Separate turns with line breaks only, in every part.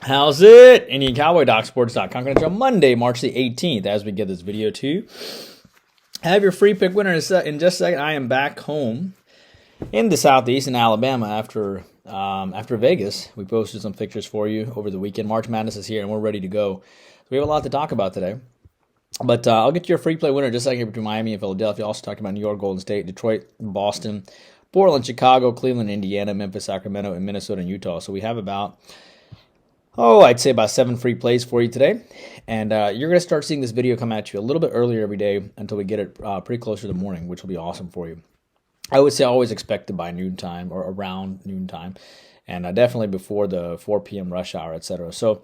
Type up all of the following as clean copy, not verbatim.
How's it? Indian Cowboy, docsports.com. Going to on Monday, March the 18th, as we get this video to you. Have your free pick winner in just a second. I am back home in the Southeast in Alabama after Vegas. We posted some pictures for you over the weekend. March Madness is here, and we're ready to go. So we have a lot to talk about today. But I'll get your free play winner in just a second between Miami and Philadelphia. Also talking about New York, Golden State, Detroit, Boston, Portland, Chicago, Cleveland, Indiana, Memphis, Sacramento, and Minnesota and Utah. So we have I'd say about 7 free plays for you today. And you're going to start seeing this video come at you a little bit earlier every day until we get it pretty close to the morning, which will be awesome for you. I would say always expect it by noontime or around noontime. And definitely before the 4 p.m. rush hour, etc. So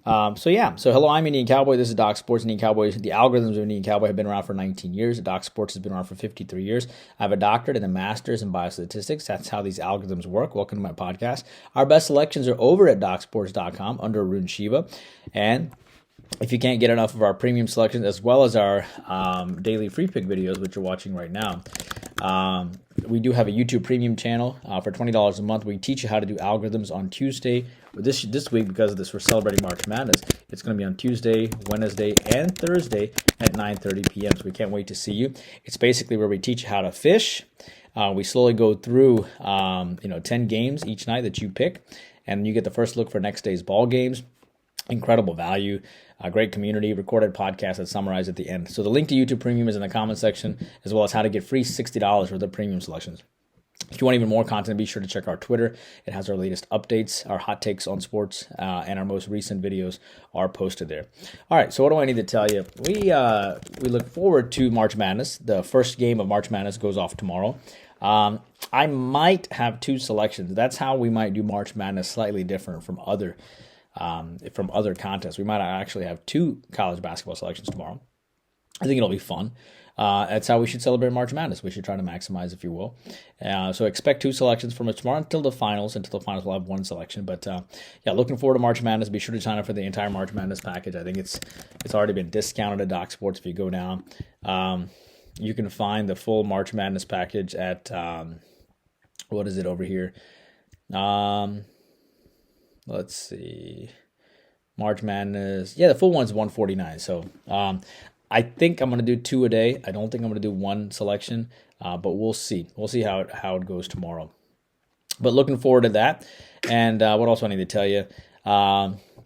hello, I'm Indian Cowboy. This is Doc Sports. Indian Cowboy. The algorithms of Indian Cowboy have been around for 19 years. Doc Sports has been around for 53 years. I have a doctorate and a master's in biostatistics. That's how these algorithms work. Welcome to my podcast. Our best selections are over at docsports.com under Arun Shiva. And if you can't get enough of our premium selections as well as our daily free pick videos, which you're watching right now, we do have a YouTube premium channel for $20 a month. We teach you how to do algorithms on Tuesday. This week, because of this, we're celebrating March Madness. It's going to be on Tuesday, Wednesday, and Thursday at 9:30 p.m. So we can't wait to see you. It's basically where we teach you how to fish. We slowly go through 10 games each night that you pick, and you get the first look for next day's ball games. Incredible value, a great community, recorded podcast that's summarized at the end. So the link to YouTube Premium is in the comment section, as well as how to get free $60 worth of premium selections. If you want even more content, be sure to check our Twitter. It has our latest updates, our hot takes on sports, and our most recent videos are posted there. All right, so what do I need to tell you? We look forward to March Madness. The first game of March Madness goes off tomorrow. I might have 2 selections. That's how we might do March Madness slightly different from other contests. We might actually have 2 college basketball selections tomorrow. I think it'll be fun. That's how we should celebrate March Madness. We should try to maximize, if you will. So expect 2 selections from us tomorrow until the finals. Until the finals, we'll have 1 selection. But looking forward to March Madness. Be sure to sign up for the entire March Madness package. I think it's already been discounted at Doc Sports. If you go down, you can find the full March Madness package at what is it over here? Let's see. March Madness. Yeah, the full one's $149. So I think I'm going to do 2 a day. I don't think I'm going to do 1 selection, but we'll see. We'll see how it goes tomorrow. But looking forward to that. And what else do I need to tell you?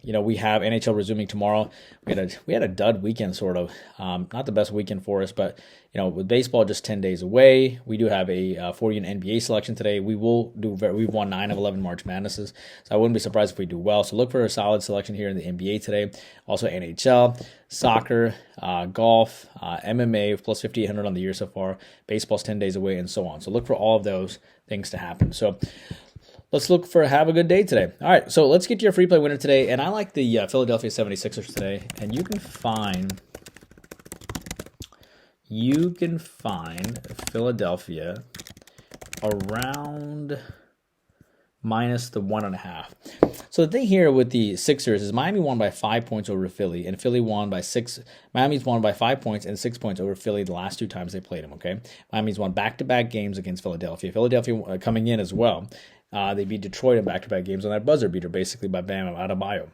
We have NHL resuming tomorrow. We had a dud weekend, sort of. Not the best weekend for us, but with baseball just 10 days away, we do have a for-you NBA selection today. We've won 9 of 11 March Madnesses, so I wouldn't be surprised if we do well. So look for a solid selection here in the NBA today. Also NHL, soccer, golf, MMA plus 5,800 on the year so far. Baseball's 10 days away, and so on. So look for all of those things to happen. So let's look for have a good day today. All right, so let's get to your free play winner today. And I like the Philadelphia 76ers today. And you can find Philadelphia around minus the 1.5. So the thing here with the Sixers is Miami won by 5 points over Philly, and Philly won by 6. Miami's won by 5 points and 6 points over Philly the last 2 times they played them, okay? Miami's won back-to-back games against Philadelphia. Philadelphia coming in as well. They beat Detroit in back-to-back games on that buzzer beater, basically by Bam Adebayo.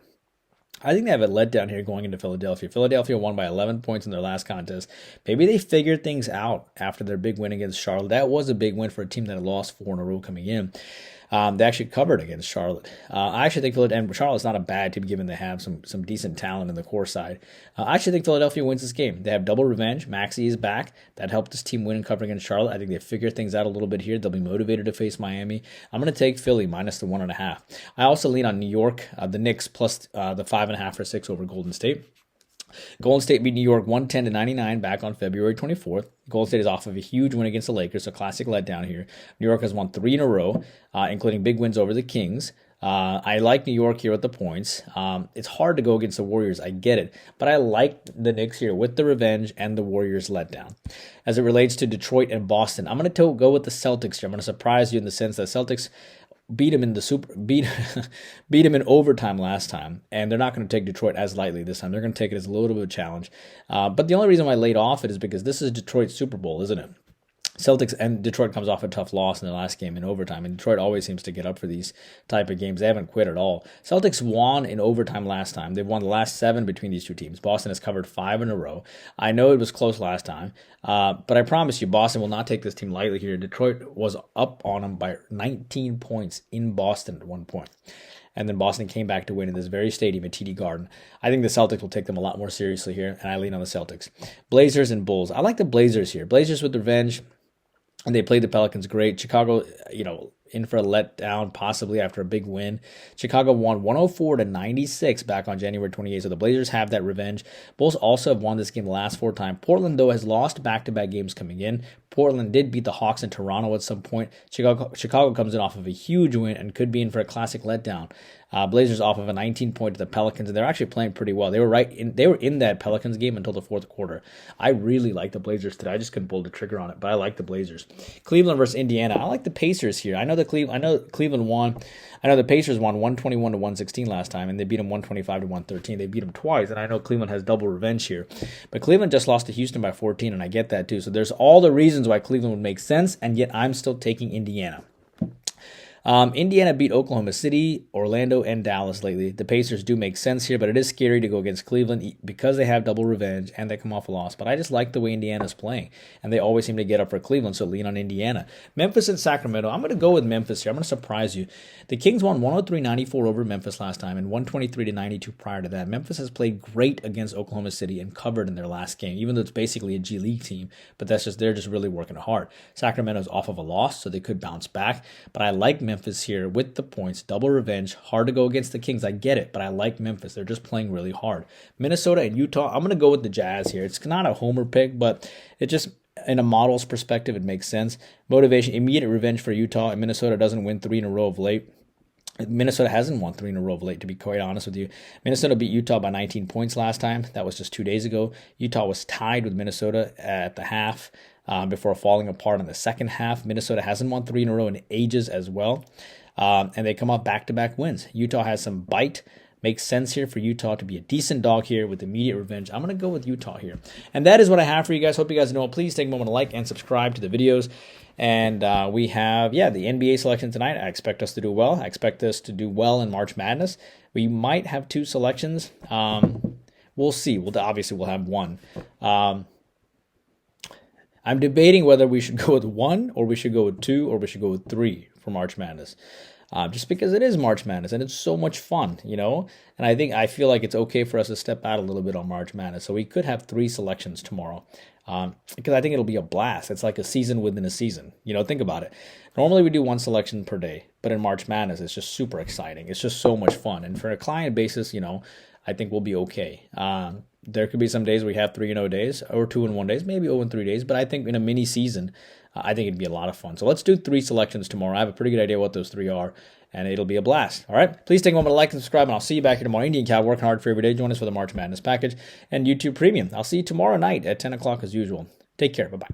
I think they have a letdown here going into Philadelphia. Philadelphia won by 11 points in their last contest. Maybe they figured things out after their big win against Charlotte. That was a big win for a team that had lost 4 in a row coming in. They actually covered against Charlotte. I actually think Philadelphia, and Charlotte's not a bad team given they have some decent talent in the core side. I actually think Philadelphia wins this game. They have double revenge. Maxey is back. That helped this team win and cover against Charlotte. I think they figure things out a little bit here. They'll be motivated to face Miami. I'm going to take Philly minus the 1.5. I also lean on New York, the Knicks plus the 5.5 or 6 over Golden State. Golden State beat New York 110-99 back on February 24th. Golden State is off of a huge win against the Lakers, so classic letdown here. New York has won 3 in a row, including big wins over the Kings. I like New York here with the points. It's hard to go against the Warriors, I get it, but I like the Knicks here with the revenge and the Warriors letdown. As it relates to Detroit and Boston, I'm going to go with the Celtics here. I'm going to surprise you in the sense that Celtics beat him in overtime last time, and they're not going to take Detroit as lightly this time. They're going to take it as a little bit of a challenge. But the only reason why I laid off it is because this is Detroit's Super Bowl, isn't it? Celtics and Detroit comes off a tough loss in the last game in overtime, and Detroit always seems to get up for these type of games. They haven't quit at all. Celtics won in overtime last time. They've won the last 7 between these two teams. Boston has covered 5 in a row. I know it was close last time, but I promise you, Boston will not take this team lightly here. Detroit was up on them by 19 points in Boston at one point. And then Boston came back to win in this very stadium at TD Garden. I think the Celtics will take them a lot more seriously here, and I lean on the Celtics. Blazers and Bulls. I like the Blazers here. Blazers with revenge. And they played the Pelicans great. Chicago, in for a letdown possibly after a big win. Chicago won 104-96 back on January 28th. So the Blazers have that revenge. Bulls also have won this game the last 4 times. Portland, though, has lost back-to-back games coming in. Portland did beat the Hawks in Toronto at some point. Chicago comes in off of a huge win and could be in for a classic letdown. Blazers off of a 19-point to the Pelicans, and they're actually playing pretty well. They were in that Pelicans game until the fourth quarter. I really like the Blazers today. I just couldn't pull the trigger on it, but I like the Blazers. Cleveland versus Indiana. I like the Pacers here. I know Cleveland won. I know the Pacers won 121-116 last time, and they beat them 125-113. They beat them twice, and I know Cleveland has double revenge here. But Cleveland just lost to Houston by 14, and I get that too. So there's all the reasons why Cleveland would make sense, and yet I'm still taking Indiana. Indiana beat Oklahoma City, Orlando, and Dallas lately. The Pacers do make sense here, but it is scary to go against Cleveland because they have double revenge and they come off a loss. But I just like the way Indiana's playing, and they always seem to get up for Cleveland, so lean on Indiana. Memphis and Sacramento. I'm going to go with Memphis here. I'm going to surprise you. The Kings won 103-94 over Memphis last time and 123-92 prior to that. Memphis has played great against Oklahoma City and covered in their last game, even though it's basically a G League team, but they're just really working hard. Sacramento's off of a loss, so they could bounce back, but I like Memphis here with the points, double revenge, hard to go against the Kings. I get it, but I like Memphis. They're just playing really hard. Minnesota and Utah, I'm going to go with the Jazz here. It's not a homer pick, but it just, in a model's perspective, it makes sense. Motivation, immediate revenge for Utah, and Minnesota doesn't win 3 in a row of late. Minnesota hasn't won 3 in a row of late, to be quite honest with you. Minnesota beat Utah by 19 points last time. That was just 2 days ago. Utah was tied with Minnesota at the half before falling apart in the second half. Minnesota hasn't won 3 in a row in ages as well. And they come off back-to-back wins. Utah has some bite. Makes sense here for Utah to be a decent dog here with immediate revenge. I'm going to go with Utah here. And that is what I have for you guys. Hope you guys know it. Please take a moment to like and subscribe to the videos. And we have, the NBA selection tonight. I expect us to do well. I expect us to do well in March Madness. We might have 2 selections. We'll see. We'll have 1. I'm debating whether we should go with 1 or we should go with 2 or we should go with 3 for March Madness. Just because it is March Madness and it's so much fun, And I feel like it's okay for us to step out a little bit on March Madness. So we could have 3 selections tomorrow because I think it'll be a blast. It's like a season within a season. Think about it. Normally we do 1 selection per day, but in March Madness it's just super exciting. It's just so much fun. And for a client basis, I think we'll be okay. There could be some days we have 3-0 days or 2-1 days, maybe 0-3 days. But I think in a mini season, I think it'd be a lot of fun. So let's do 3 selections tomorrow. I have a pretty good idea what those 3 are, and it'll be a blast. All right? Please take a moment to like and subscribe, and I'll see you back here tomorrow. Indian Cow, working hard for every day. Join us for the March Madness package and YouTube Premium. I'll see you tomorrow night at 10 o'clock as usual. Take care. Bye-bye.